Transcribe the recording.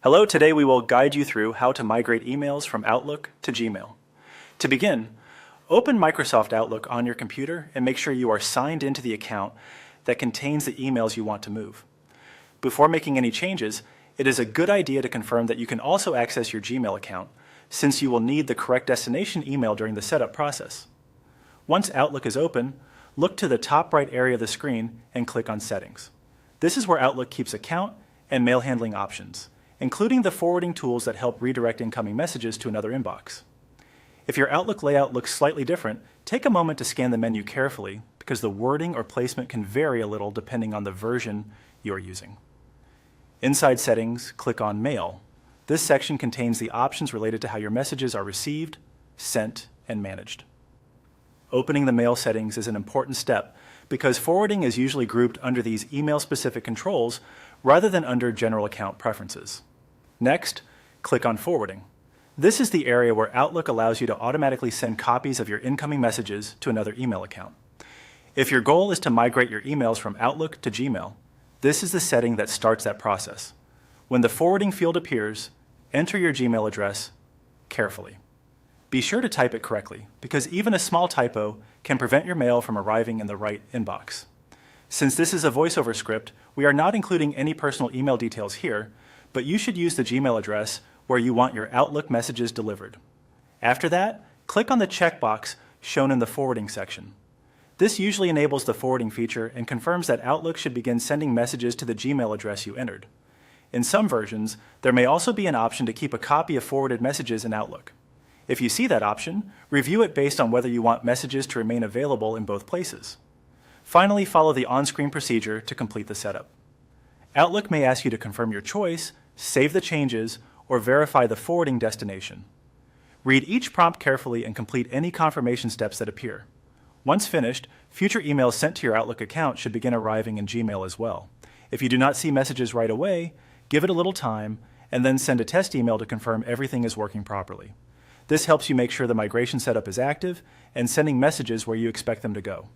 Hello, today we will guide you through how to migrate emails from Outlook to Gmail. To begin, open Microsoft Outlook on your computer and make sure you are signed into the account that contains the emails you want to move. Before making any changes, it is a good idea to confirm that you can also access your Gmail account, since you will need the correct destination email during the setup process. Once Outlook is open, look to the top right area of the screen and click on Settings. This is where Outlook keeps account and mail handling options, including the forwarding tools that help redirect incoming messages to another inbox. If your Outlook layout looks slightly different, take a moment to scan the menu carefully because the wording or placement can vary a little depending on the version you are using. Inside Settings, click on Mail. This section contains the options related to how your messages are received, sent, and managed. Opening the Mail settings is an important step because forwarding is usually grouped under these email-specific controls rather than under general account preferences. Next, click on Forwarding. This is the area where Outlook allows you to automatically send copies of your incoming messages to another email account. If your goal is to migrate your emails from Outlook to Gmail, this is the setting that starts that process. When the forwarding field appears, enter your Gmail address carefully. Be sure to type it correctly, because even a small typo can prevent your mail from arriving in the right inbox. Since this is a voiceover script, we are not including any personal email details here, but you should use the Gmail address where you want your Outlook messages delivered. After that, click on the checkbox shown in the forwarding section. This usually enables the forwarding feature and confirms that Outlook should begin sending messages to the Gmail address you entered. In some versions, there may also be an option to keep a copy of forwarded messages in Outlook. If you see that option, review it based on whether you want messages to remain available in both places. Finally, follow the on-screen procedure to complete the setup. Outlook may ask you to confirm your choice, save the changes, or verify the forwarding destination. Read each prompt carefully and complete any confirmation steps that appear. Once finished, future emails sent to your Outlook account should begin arriving in Gmail as well. If you do not see messages right away, give it a little time, and then send a test email to confirm everything is working properly. This helps you make sure the migration setup is active and sending messages where you expect them to go.